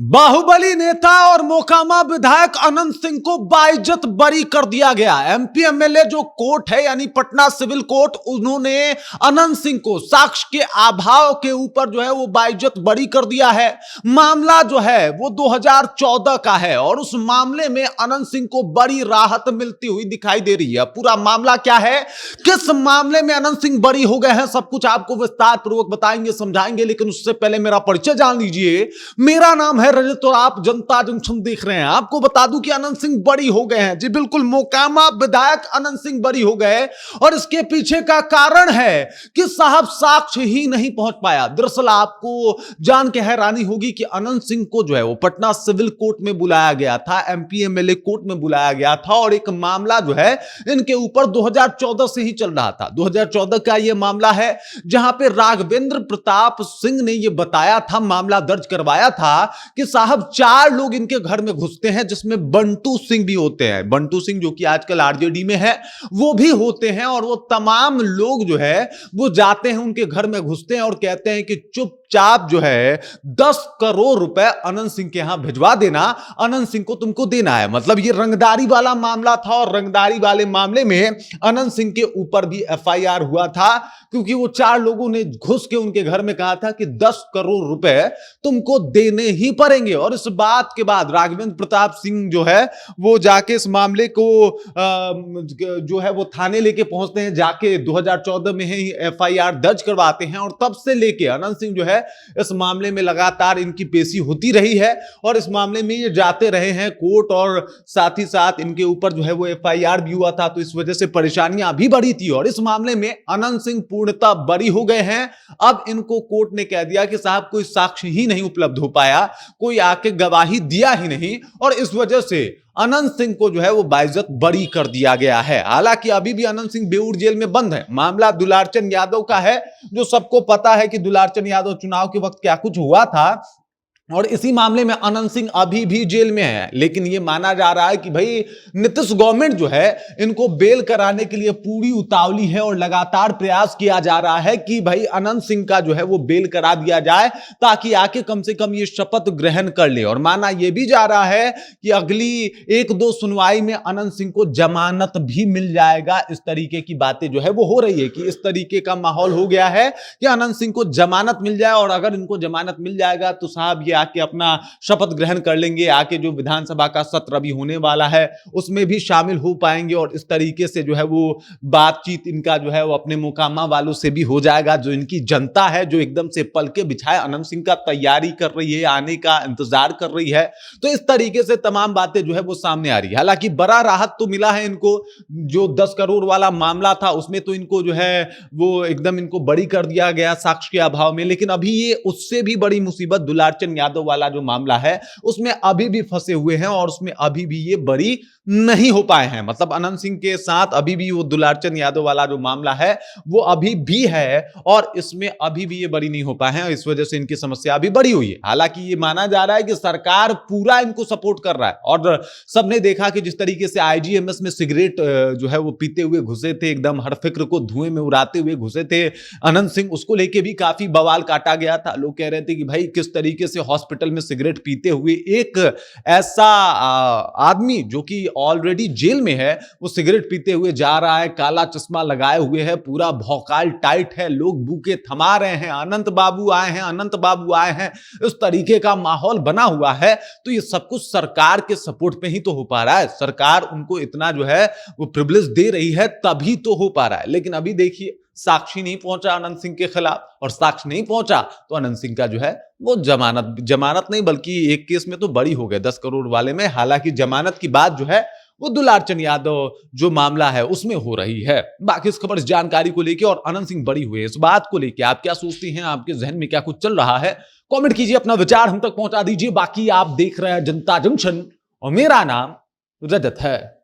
बाहुबली नेता और मोकामा विधायक अनंत सिंह को बाइज्जत बरी कर दिया गया। एमपी एमएलए जो कोर्ट है यानी पटना सिविल कोर्ट, उन्होंने अनंत सिंह को साक्ष्य के अभाव के ऊपर जो है वो बाइज्जत बरी कर दिया है। मामला जो है वो 2014 का है और उस मामले में अनंत सिंह को बड़ी राहत मिलती हुई दिखाई दे रही है। पूरा मामला क्या है, किस मामले में अनंत सिंह बरी हो गए हैं, सब कुछ आपको विस्तार पूर्वक बताएंगे, समझाएंगे। लेकिन उससे पहले मेरा परिचय जान लीजिए। मेरा नाम है रजत और आप जनता जंक्शन देख रहे हैं। आपको बता दूं कि अनंत सिंह बरी हो गए हैं। जी बिल्कुल, मोकामा विधायक अनंत सिंह बरी हो गए और इसके पीछे का कारण है कि साहब साक्ष्य ही नहीं पहुंच पाया। दरअसल आपको जान के हैरानी होगी कि अनंत सिंह को जो है वो पटना सिविल कोर्ट में बुलाया गया था, एमपी एमएलए कोर्ट में बुलाया गया था और एक मामला जो है इनके ऊपर 2014 से ही चल रहा था। 2014 का यह मामला है जहां पे राघवेंद्र प्रताप सिंह ने यह बताया था, मामला दर्ज करवाया था कि साहब 4 लोग इनके घर में घुसते हैं, जिसमें बंटू सिंह भी होते हैं। बंटू सिंह जो कि आजकल आरजेडी में है, वो भी होते हैं और वो तमाम लोग जो है वो जाते हैं उनके घर में, घुसते हैं और कहते हैं कि चुपचाप जो है 10 करोड़ रुपए अनंत सिंह के यहां भिजवा देना, अनंत सिंह को तुमको देना है। मतलब ये रंगदारी वाला मामला था और रंगदारी वाले मामले में अनंत सिंह के ऊपर भी एफआईआर हुआ था, क्योंकि वो 4 लोगों ने घुस के उनके घर में कहा था कि 10 करोड़ रुपए तुमको देने ही पड़ेंगे। और इस बात के बाद राघवेंद्र प्रताप सिंह जो है वो जाके इस मामले को जो है वो थाने लेके पहुंचते हैं, जाके 2014 में ही एफआईआर दर्ज करवाते हैं और तब से लेके अनंत सिंह जो है इस मामले में लगातार इनकी पेशी होती रही है और इस मामले में ये जाते रहे हैं कोर्ट और साथ ही साथ इनके ऊपर जो है वो एफआईआर भी हुआ था, तो इस वजह से परेशानियां भी बढ़ी थी। और इस मामले में अनंत सिंह पूर्णतः बरी हो गए हैं। अब इनको कोर्ट ने कह दिया कि साहब कोई साक्ष्य ही नहीं उपलब्ध हो पाया, कोई आके गवाही दिया ही नहीं और इस वजह से अनंत सिंह को जो है वो बाइज्जत बरी कर दिया गया है। हालांकि अभी भी अनंत सिंह बेऊर जेल में बंद है। मामला दुलारचंद यादव का है, जो सबको पता है कि दुलारचंद यादव चुनाव के वक्त क्या कुछ हुआ था और इसी मामले में अनंत सिंह अभी भी जेल में है। लेकिन यह माना जा रहा है कि भाई नीतीश गवर्नमेंट जो है इनको बेल कराने के लिए पूरी उतावली है और लगातार प्रयास किया जा रहा है कि भाई अनंत सिंह का जो है वो बेल करा दिया जाए, ताकि आके कम से कम ये शपथ ग्रहण कर ले। और माना यह भी जा रहा है कि अगली 1-2 सुनवाई में अनंत सिंह को जमानत भी मिल जाएगा। इस तरीके की बातें जो है वो हो रही है कि इस तरीके का माहौल हो गया है कि अनंत सिंह को जमानत मिल जाए और अगर इनको जमानत मिल जाएगा तो साहब ये आके अपना शपथ ग्रहण कर लेंगे, आके जो विधानसभा का सत्र अभी होने वाला है उसमें भी शामिल हो पाएंगे और इस तरीके से जो है वो बातचीत इनका जो है वो अपने मोकामा वालों से भी हो जाएगा। जो इनकी जनता है जो एकदम से पलके बिछाए अनंत सिंह का तैयारी कर रही है, आने का इंतजार कर रही है, तो इस तरीके से तमाम बातें जो है वो सामने आ रही है। हालांकि बड़ा राहत तो मिला है इनको, जो 10 करोड़ वाला मामला था उसमें तो इनको जो है वो एकदम इनको बरी कर दिया गया साक्ष्य के अभाव में। लेकिन अभी ये उससे भी बड़ी मुसीबत दुलारचंद यादव वाला जो मामला है उसमें अभी भी फंसे हुए हैं और उसमें अभी भी ये बरी नहीं हो पाए हैं। मतलब अनंत सिंह के साथ अभी भी वो दुलारचंद यादव वाला जो मामला है वो अभी भी है और इसमें अभी भी ये बरी नहीं हो पाए हैं। इस वजह से इनकी समस्या अभी बड़ी हुई है। हालांकि ये माना जा रहा है कि सरकार पूरा इनको सपोर्ट कर रहा है और सबने देखा कि जिस तरीके से आईजीएमएस में सिगरेट जो है वो पीते हुए घुसे थे, एकदम हर फिक्र को धुएं में उड़ाते हुए घुसे थे अनंत सिंह, उसको लेके भी काफी बवाल काटा गया था। लोग कह रहे थे कि भाई किस तरीके से हॉस्पिटल में सिगरेट पीते हुए एक ऐसा आदमी जो कि ऑलरेडी जेल में है वो सिगरेट पीते हुए जा रहा है, काला चश्मा लगाए हुए है, पूरा भौकाल टाइट है, लोग बूके थमा रहे हैं, अनंत बाबू आए हैं, अनंत बाबू आए हैं, इस तरीके का माहौल बना हुआ है। तो ये सब कुछ सरकार के सपोर्ट पे ही तो हो पा रहा है। सरकार उनको इतना जो है वो प्रिविलेज दे रही है तभी तो हो पा रहा है। लेकिन अभी देखिए साक्षी नहीं पहुंचा अनंत सिंह के खिलाफ और साक्ष्य नहीं पहुंचा तो अनंत सिंह का जो है वो जमानत नहीं बल्कि एक केस में तो बरी हो गए 10 करोड़ वाले में। हालांकि जमानत की बात जो है वो दुलारचंद यादव जो मामला है उसमें हो रही है। बाकी इस खबर, इस जानकारी को लेकर और अनंत सिंह बरी हुए इस बात को लेकर आप क्या सोचती हैं, आपके जहन में क्या कुछ चल रहा है, कमेंट कीजिए, अपना विचार हम तक पहुंचा दीजिए। बाकी आप देख रहे हैं जनता जंक्शन और मेरा नाम रजत है।